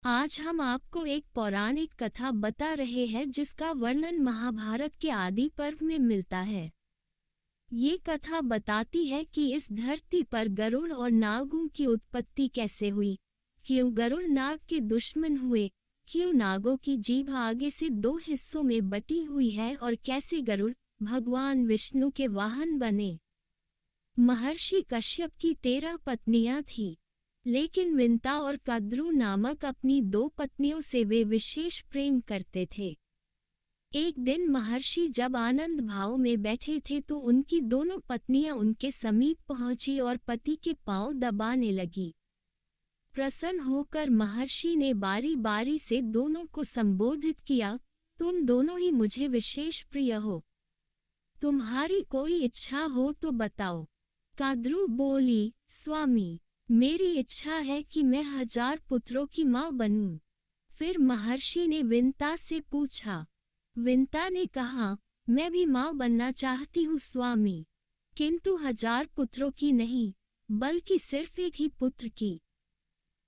आज हम आपको एक पौराणिक कथा बता रहे हैं जिसका वर्णन महाभारत के आदि पर्व में मिलता है। ये कथा बताती है कि इस धरती पर गरुड़ और नागों की उत्पत्ति कैसे हुई, क्यों गरुड़ नाग के दुश्मन हुए, क्यों नागों की जीभ आगे से दो हिस्सों में बटी हुई है और कैसे गरुड़ भगवान विष्णु के वाहन बने। महर्षि कश्यप की 13 पत्नियां थीं, लेकिन विंता और कद्रू नामक अपनी 2 पत्नियों से वे विशेष प्रेम करते थे। एक दिन महर्षि जब आनंद भाव में बैठे थे तो उनकी दोनों पत्नियां उनके समीप पहुंची और पति के पांव दबाने लगी। प्रसन्न होकर महर्षि ने बारी बारी से दोनों को संबोधित किया, तुम दोनों ही मुझे विशेष प्रिय हो। तुम्हारी कोई इच्छा हो तो बताओ। कद्रू बोली, स्वामी, मेरी इच्छा है कि मैं 1000 पुत्रों की माँ बनूं। फिर महर्षि ने विंता से पूछा। विंता ने कहा, मैं भी माँ बनना चाहती हूँ स्वामी, किंतु 1000 पुत्रों की नहीं, बल्कि सिर्फ एक ही पुत्र की।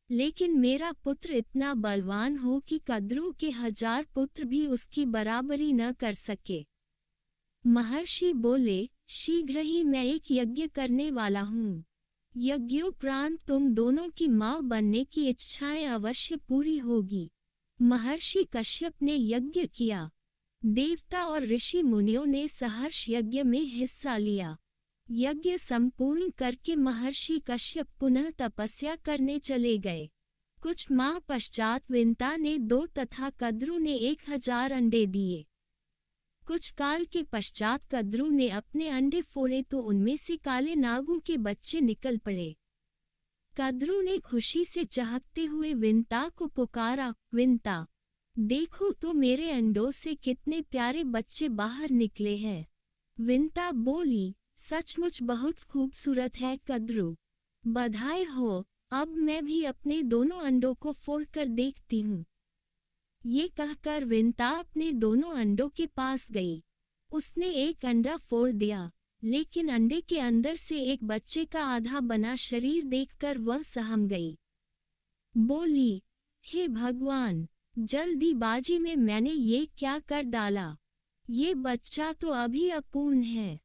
लेकिन मेरा पुत्र इतना बलवान हो कि कद्रू के 1000 पुत्र भी उसकी बराबरी न कर सके। महर्षि बोले, शीघ्र ही मैं एक यज्ञ करने वाला हूँ। यज्ञोपरांत तुम दोनों की माँ बनने की इच्छाएं अवश्य पूरी होगी। महर्षि कश्यप ने यज्ञ किया। देवता और ऋषि मुनियों ने सहर्ष यज्ञ में हिस्सा लिया। यज्ञ संपूर्ण करके महर्षि कश्यप पुनः तपस्या करने चले गए। कुछ माह पश्चात विंता ने 2 तथा कद्रू ने 1000 अंडे दिए। कुछ काल के पश्चात कद्रू ने अपने अंडे फोड़े तो उनमें से काले नागों के बच्चे निकल पड़े। कद्रू ने खुशी से चहकते हुए विंता को पुकारा, विंता, देखो तो मेरे अंडों से कितने प्यारे बच्चे बाहर निकले हैं। विंता बोली, सचमुच बहुत खूबसूरत है कद्रू, बधाई हो। अब मैं भी अपने दोनों अंडों को फोड़कर देखती हूँ। ये कहकर विंता अपने दोनों अंडों के पास गई। उसने एक अंडा फोड़ दिया, लेकिन अंडे के अंदर से एक बच्चे का आधा बना शरीर देखकर वह सहम गई। बोली, हे भगवान, जल्दीबाजी में मैंने ये क्या कर डाला। ये बच्चा तो अभी अपूर्ण है।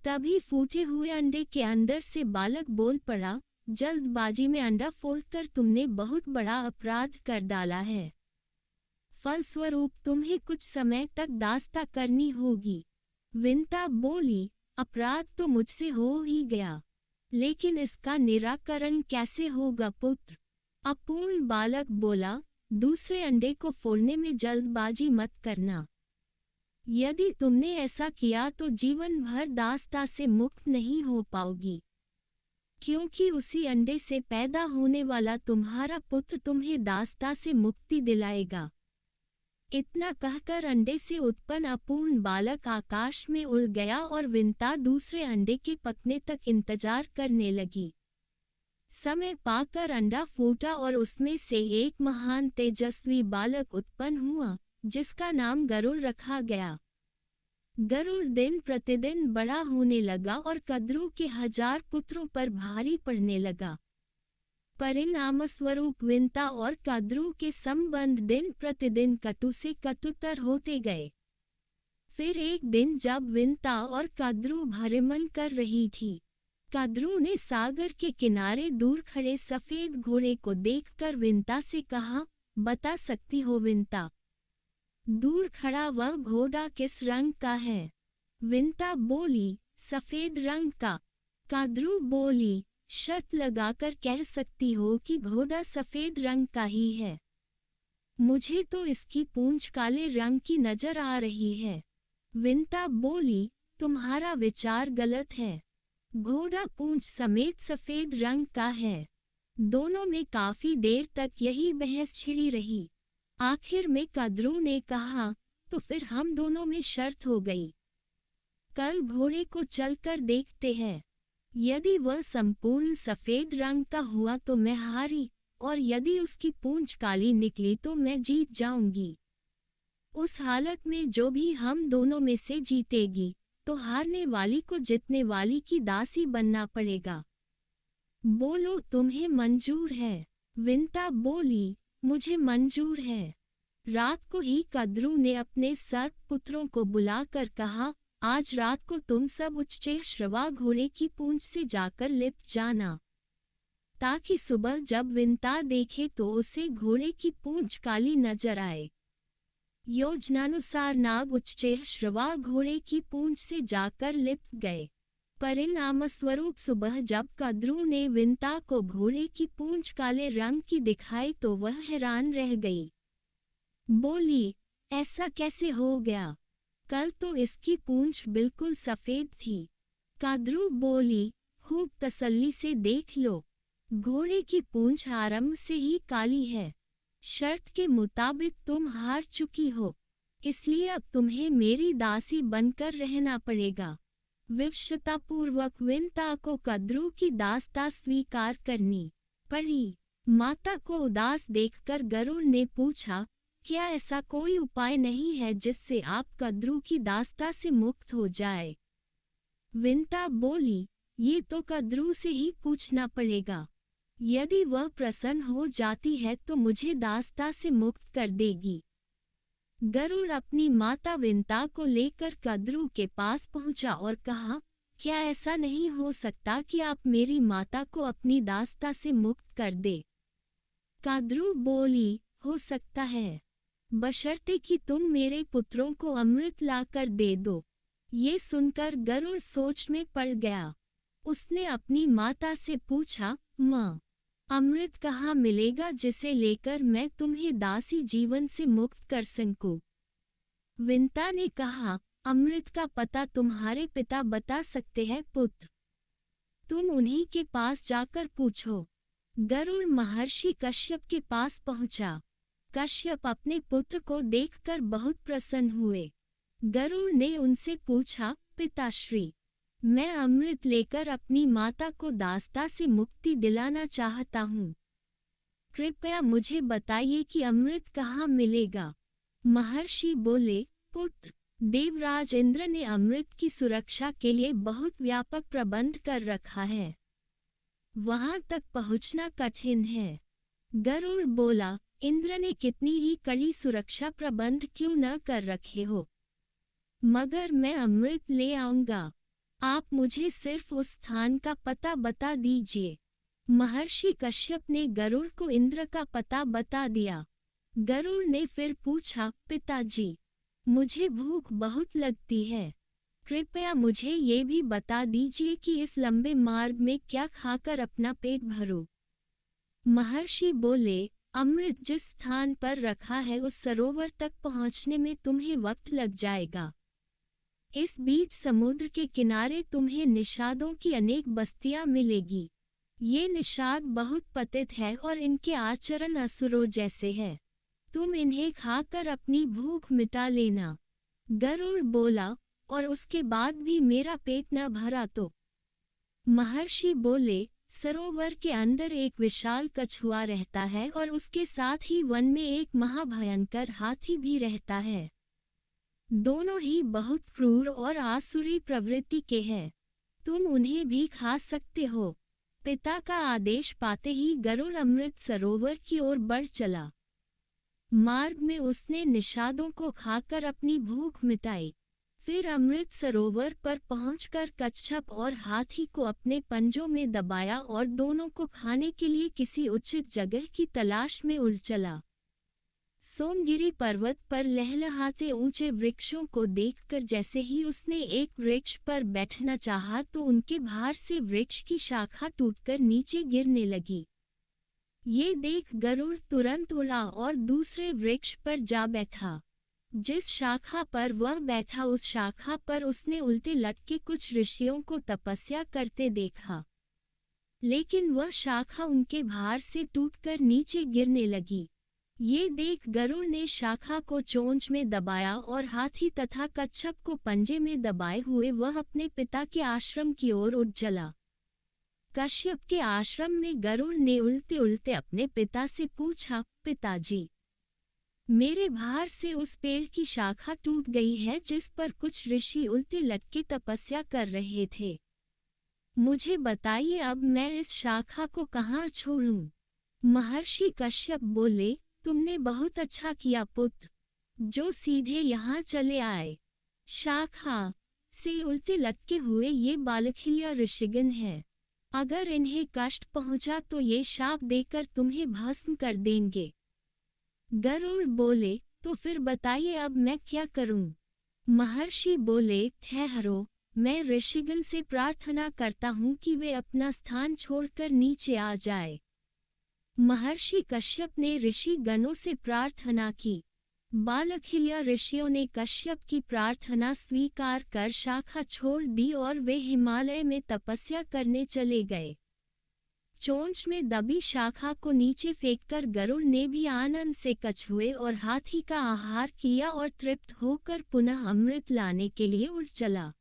तभी फूटे हुए अंडे के अंदर से बालक बोल पड़ा, जल्दबाजी में अंडा फोड़कर तुमने बहुत बड़ा अपराध कर डाला है। फलस्वरूप तुम्हें कुछ समय तक दास्ता करनी होगी। विंता बोली, अपराध तो मुझसे हो ही गया, लेकिन इसका निराकरण कैसे होगा पुत्र। अपूर्ण बालक बोला, दूसरे अंडे को फोड़ने में जल्दबाजी मत करना। यदि तुमने ऐसा किया तो जीवन भर दास्ता से मुक्त नहीं हो पाओगी, क्योंकि उसी अंडे से पैदा होने वाला तुम्हारा पुत्र तुम्हें दास्ता से मुक्ति दिलाएगा। इतना कहकर अंडे से उत्पन्न अपूर्ण बालक आकाश में उड़ गया और विंता दूसरे अंडे के पकने तक इंतजार करने लगी। समय पाकर अंडा फूटा और उसमें से एक महान तेजस्वी बालक उत्पन्न हुआ, जिसका नाम गरुड़ रखा गया। गरुड़ दिन प्रतिदिन बड़ा होने लगा और कद्रू के 1000 पुत्रों पर भारी पड़ने लगा। परिणामस्वरूप विंता और कद्रू के संबंध दिन प्रतिदिन कटु से कटुतर होते गए। फिर एक दिन जब विंता और कद्रू भ्रमण कर रही थी, कद्रू ने सागर के किनारे दूर खड़े सफेद घोड़े को देखकर विंता से कहा, बता सकती हो विंता, दूर खड़ा वह घोड़ा किस रंग का है। विंता बोली, सफेद रंग का। कद्रू बोली, शर्त लगाकर कह सकती हो कि घोड़ा सफेद रंग का ही है। मुझे तो इसकी पूंछ काले रंग की नजर आ रही है। विंता बोली, तुम्हारा विचार गलत है। घोड़ा पूंछ समेत सफेद रंग का है। दोनों में काफी देर तक यही बहस छिड़ी रही। आखिर में कद्रू ने कहा, तो फिर हम दोनों में शर्त हो गई। कल घोड़े को चलकर देखते हैं। यदि वह संपूर्ण सफेद रंग का हुआ तो मैं हारी, और यदि उसकी पूंछ काली निकली तो मैं जीत जाऊंगी। उस हालत में जो भी हम दोनों में से जीतेगी, तो हारने वाली को जीतने वाली की दासी बनना पड़ेगा। बोलो तुम्हें मंजूर है। विंता बोली, मुझे मंजूर है। रात को ही कद्रू ने अपने सर्प पुत्रों को बुलाकर कहा, आज रात को तुम सब उच्चैःश्रवा घोड़े की पूंछ से जाकर लिपट जाना, ताकि सुबह जब विंता देखे तो उसे घोड़े की पूंछ काली नजर आए। योजनानुसार नाग उच्चैःश्रवा घोड़े की पूंछ से जाकर लिपट गए। परिणामस्वरूप सुबह जब कद्रू ने विंता को घोड़े की पूंछ काले रंग की दिखाई तो वह हैरान रह गई। बोली, ऐसा कैसे हो गया? कल तो इसकी पूंछ बिल्कुल सफेद थी। कद्रू बोली, खूब तसल्ली से देख लो, घोड़े की पूंछ आरंभ से ही काली है। शर्त के मुताबिक तुम हार चुकी हो, इसलिए अब तुम्हें मेरी दासी बनकर रहना पड़ेगा। विवशतापूर्वक विंता को कद्रू की दासता स्वीकार करनी पड़ी। माता को उदास देखकर गरुड़ ने पूछा, क्या ऐसा कोई उपाय नहीं है जिससे आप कद्रू की दासता से मुक्त हो जाए? विंता बोली, ये तो कद्रू से ही पूछना पड़ेगा। यदि वह प्रसन्न हो जाती है तो मुझे दासता से मुक्त कर देगी। गरुड़ अपनी माता विंता को लेकर कद्रू के पास पहुंचा और कहा, क्या ऐसा नहीं हो सकता कि आप मेरी माता को अपनी दासता से मुक्त कर दे? कद्रू बोली, हो सकता है, बशर्ते कि तुम मेरे पुत्रों को अमृत लाकर दे दो। ये सुनकर गरुड़ सोच में पड़ गया। उसने अपनी माता से पूछा, माँ, अमृत कहाँ मिलेगा जिसे लेकर मैं तुम्हें दासी जीवन से मुक्त कर सकूं? विंता ने कहा, अमृत का पता तुम्हारे पिता बता सकते हैं पुत्र, तुम उन्हीं के पास जाकर पूछो। गरुड़ महर्षि कश्यप के पास पहुंचा। कश्यप अपने पुत्र को देखकर बहुत प्रसन्न हुए। गरुड़ ने उनसे पूछा, पिताश्री, मैं अमृत लेकर अपनी माता को दासता से मुक्ति दिलाना चाहता हूँ। कृपया मुझे बताइए कि अमृत कहाँ मिलेगा। महर्षि बोले, पुत्र, देवराज इंद्र ने अमृत की सुरक्षा के लिए बहुत व्यापक प्रबंध कर रखा है, वहां तक पहुंचना कठिन है। गरुड़ बोला, इंद्र ने कितनी ही कड़ी सुरक्षा प्रबंध क्यों न कर रखे हो, मगर मैं अमृत ले आऊंगा। आप मुझे सिर्फ उस स्थान का पता बता दीजिए। महर्षि कश्यप ने गरुड़ को इंद्र का पता बता दिया। गरुड़ ने फिर पूछा, पिताजी, मुझे भूख बहुत लगती है, कृपया मुझे ये भी बता दीजिए कि इस लंबे मार्ग में क्या खाकर अपना पेट भरूं। महर्षि बोले, अमृत जिस स्थान पर रखा है उस सरोवर तक पहुंचने में तुम्हें वक्त लग जाएगा। इस बीच समुद्र के किनारे तुम्हें निषादों की अनेक बस्तियां मिलेगी। ये निषाद बहुत पतित है और इनके आचरण असुरों जैसे है। तुम इन्हें खाकर अपनी भूख मिटा लेना। गरुड़ बोला, और उसके बाद भी मेरा पेट न भरा तो? महर्षि बोले, सरोवर के अंदर एक विशाल कछुआ रहता है और उसके साथ ही वन में एक महाभयंकर हाथी भी रहता है। दोनों ही बहुत क्रूर और आसुरी प्रवृत्ति के हैं। तुम उन्हें भी खा सकते हो। पिता का आदेश पाते ही गरुड़ अमृत सरोवर की ओर बढ़ चला। मार्ग में उसने निषादों को खाकर अपनी भूख मिटाई। फिर अमृत सरोवर पर पहुंचकर कच्छप और हाथी को अपने पंजों में दबाया और दोनों को खाने के लिए किसी उचित जगह की तलाश में उड़ चला। सोमगिरी पर्वत पर लहलहाते ऊंचे वृक्षों को देखकर जैसे ही उसने एक वृक्ष पर बैठना चाहा तो उनके भार से वृक्ष की शाखा टूटकर नीचे गिरने लगी। ये देख गरुड़ तुरंत उड़ा और दूसरे वृक्ष पर जा बैठा। जिस शाखा पर वह बैठा उस शाखा पर उसने उल्टे लटके कुछ ऋषियों को तपस्या करते देखा, लेकिन वह शाखा उनके भार से टूटकर नीचे गिरने लगी। ये देख गरुड़ ने शाखा को चोंच में दबाया और हाथी तथा कच्छप को पंजे में दबाए हुए वह अपने पिता के आश्रम की ओर उड़ चला। कश्यप के आश्रम में गरुड़ ने उड़ते उड़ते अपने पिता से पूछा, पिताजी, मेरे भार से उस पेड़ की शाखा टूट गई है जिस पर कुछ ऋषि उल्टे लटके तपस्या कर रहे थे। मुझे बताइए अब मैं इस शाखा को कहाँ छोड़ूं? महर्षि कश्यप बोले, तुमने बहुत अच्छा किया पुत्र, जो सीधे यहाँ चले आए। शाखा से उल्टे लटके हुए ये बालखिलिया ऋषिगण हैं। अगर इन्हें कष्ट पहुंचा तो ये शाप देकर तुम्हें भस्म कर देंगे। गरुड़ बोले, तो फिर बताइए अब मैं क्या करूं? महर्षि बोले, ठहरो, मैं ऋषिगण से प्रार्थना करता हूं कि वे अपना स्थान छोड़कर नीचे आ जाए। महर्षि कश्यप ने ऋषि गणों से प्रार्थना की। बालखिलिया ऋषियों ने कश्यप की प्रार्थना स्वीकार कर शाखा छोड़ दी और वे हिमालय में तपस्या करने चले गए। चोंच में दबी शाखा को नीचे फेंककर गरुड़ ने भी आनंद से कछुए और हाथी का आहार किया और तृप्त होकर पुनः अमृत लाने के लिए उड़ चला।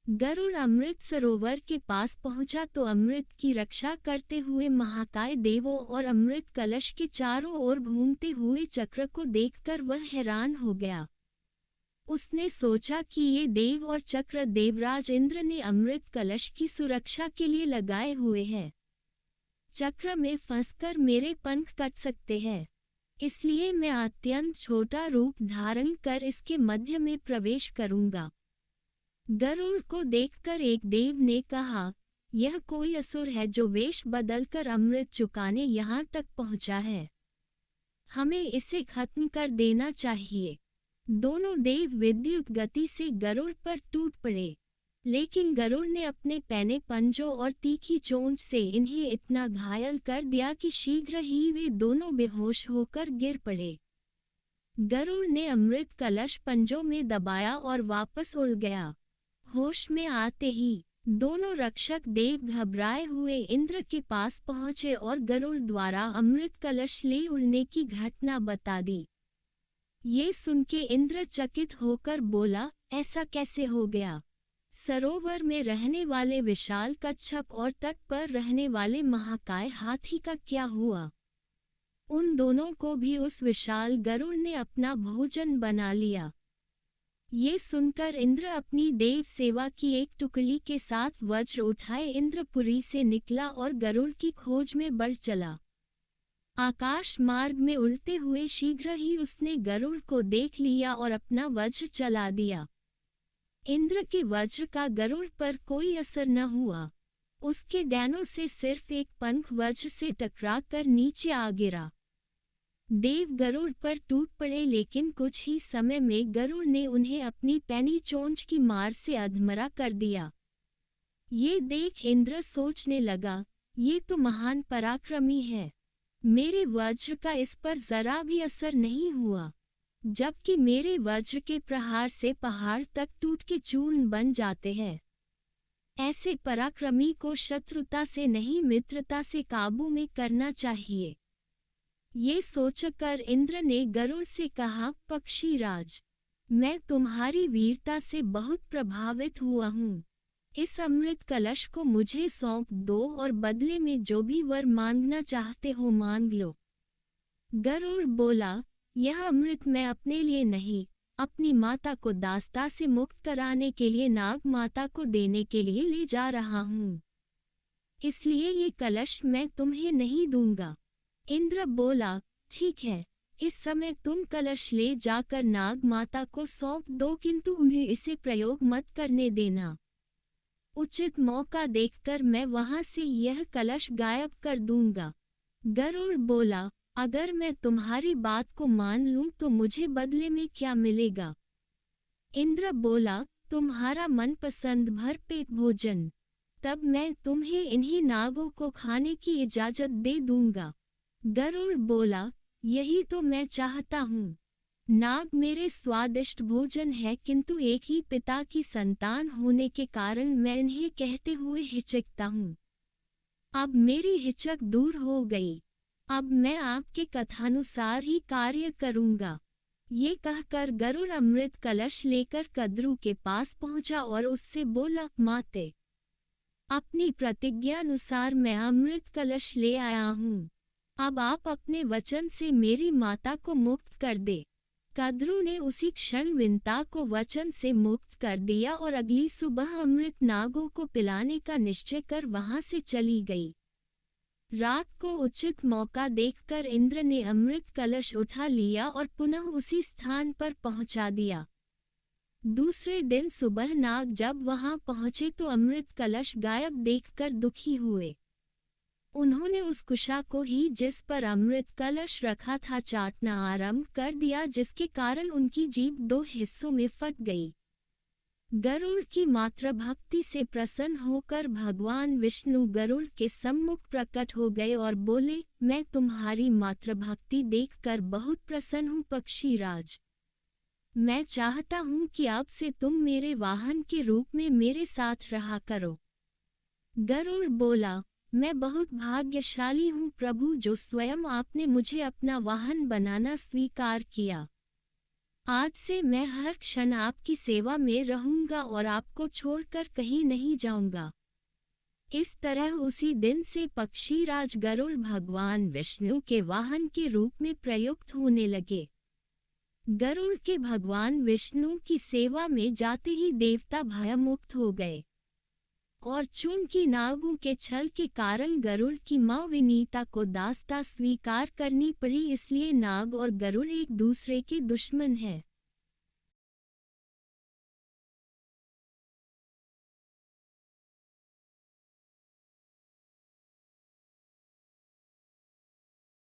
गरुड़ अमृत सरोवर के पास पहुंचा तो अमृत की रक्षा करते हुए महाकाय देवों और अमृत कलश के चारों ओर घूमते हुए चक्र को देखकर वह हैरान हो गया। उसने सोचा कि ये देव और चक्र देवराज इंद्र ने अमृत कलश की सुरक्षा के लिए लगाए हुए हैं। चक्र में फंसकर मेरे पंख कट सकते हैं, इसलिए मैं अत्यंत छोटा रूप धारण कर इसके मध्य में प्रवेश करूंगा। गरुड़ को देखकर एक देव ने कहा, यह कोई असुर है जो वेश बदलकर अमृत चुकाने यहाँ तक पहुँचा है। हमें इसे खत्म कर देना चाहिए। दोनों देव विद्युत गति से गरुड़ पर टूट पड़े, लेकिन गरुड़ ने अपने पैने पंजों और तीखी चोंच से इन्हें इतना घायल कर दिया कि शीघ्र ही वे दोनों बेहोश होकर गिर पड़े। गरुड़ ने अमृत कलश पंजों में दबाया और वापस उड़ गया। होश में आते ही दोनों रक्षक देव घबराए हुए इंद्र के पास पहुंचे और गरुड़ द्वारा अमृत कलश ले उड़ने की घटना बता दी। ये सुनके इंद्र चकित होकर बोला, ऐसा कैसे हो गया? सरोवर में रहने वाले विशाल कच्छप और तट पर रहने वाले महाकाय हाथी का क्या हुआ? उन दोनों को भी उस विशाल गरुड़ ने अपना भोजन बना लिया। ये सुनकर इंद्र अपनी देव सेवा की एक टुकड़ी के साथ वज्र उठाए इंद्रपुरी से निकला और गरुड़ की खोज में बढ़ चला। आकाश मार्ग में उड़ते हुए शीघ्र ही उसने गरुड़ को देख लिया और अपना वज्र चला दिया। इंद्र के वज्र का गरुड़ पर कोई असर न हुआ। उसके डैनों से सिर्फ एक पंख वज्र से टकराकर नीचे आ गिरा। देव गरुड़ पर टूट पड़े, लेकिन कुछ ही समय में गरुड़ ने उन्हें अपनी पैनी चोंच की मार से अधमरा कर दिया। ये देख इंद्र सोचने लगा, ये तो महान पराक्रमी है। मेरे वज्र का इस पर जरा भी असर नहीं हुआ, जबकि मेरे वज्र के प्रहार से पहाड़ तक टूट के चूर्ण बन जाते हैं। ऐसे पराक्रमी को शत्रुता से नहीं मित्रता से काबू में करना चाहिए। ये सोचकर इंद्र ने गरुड़ से कहा, पक्षीराज, मैं तुम्हारी वीरता से बहुत प्रभावित हुआ हूँ। इस अमृत कलश को मुझे सौंप दो और बदले में जो भी वर मांगना चाहते हो मांग लो। गरुड़ बोला, यह अमृत मैं अपने लिए नहीं, अपनी माता को दास्ता से मुक्त कराने के लिए नाग माता को देने के लिए ले जा रहा हूँ, इसलिए ये कलश मैं तुम्हें नहीं दूंगा। इंद्र बोला, ठीक है, इस समय तुम कलश ले जाकर नाग माता को सौंप दो, किंतु उन्हें इसे प्रयोग मत करने देना। उचित मौका देखकर मैं वहां से यह कलश गायब कर दूंगा। गरुड़ बोला, अगर मैं तुम्हारी बात को मान लूं तो मुझे बदले में क्या मिलेगा? इंद्र बोला, तुम्हारा मनपसंद भरपेट भोजन। तब मैं तुम्हें इन्हीं नागों को खाने की इजाजत दे दूंगा। गरुड़ बोला, यही तो मैं चाहता हूँ। नाग मेरे स्वादिष्ट भोजन है, किंतु एक ही पिता की संतान होने के कारण मैं इन्हें कहते हुए हिचकता हूँ। अब मेरी हिचक दूर हो गई। अब मैं आपके कथानुसार ही कार्य करूँगा। ये कहकर गरुड़ अमृत कलश लेकर कद्रू के पास पहुँचा और उससे बोला, माते, अपनी प्रतिज्ञानुसार मैं अमृत कलश ले आया हूँ। अब आप अपने वचन से मेरी माता को मुक्त कर दे। कद्रू ने उसी क्षण विंता को वचन से मुक्त कर दिया और अगली सुबह अमृत नागों को पिलाने का निश्चय कर वहां से चली गई। रात को उचित मौका देखकर इंद्र ने अमृत कलश उठा लिया और पुनः उसी स्थान पर पहुंचा दिया। दूसरे दिन सुबह नाग जब वहां पहुंचे तो अमृत कलश गायब देखकर दुखी हुए। उन्होंने उस कुशा को ही जिस पर अमृत कलश रखा था चाटना आरंभ कर दिया, जिसके कारण उनकी जीभ 2 हिस्सों में फट गई। गरुड़ की मातृभक्ति से प्रसन्न होकर भगवान विष्णु गरुड़ के सम्मुख प्रकट हो गए और बोले, मैं तुम्हारी मातृभक्ति देखकर बहुत प्रसन्न हूँ पक्षीराज। मैं चाहता हूँ कि अब से तुम मेरे वाहन के रूप में मेरे साथ रहा करो। गरुड़ बोला, मैं बहुत भाग्यशाली हूँ प्रभु, जो स्वयं आपने मुझे अपना वाहन बनाना स्वीकार किया। आज से मैं हर क्षण आपकी सेवा में रहूंगा और आपको छोड़कर कहीं नहीं जाऊंगा। इस तरह उसी दिन से पक्षीराज गरुड़ भगवान विष्णु के वाहन के रूप में प्रयुक्त होने लगे। गरुड़ के भगवान विष्णु की सेवा में जाते ही देवता भयमुक्त हो गए और चूंकि नागों के छल के कारण गरुड़ की मां विनीता को दासता स्वीकार करनी पड़ी, इसलिए नाग और गरुड़ एक दूसरे के दुश्मन हैं।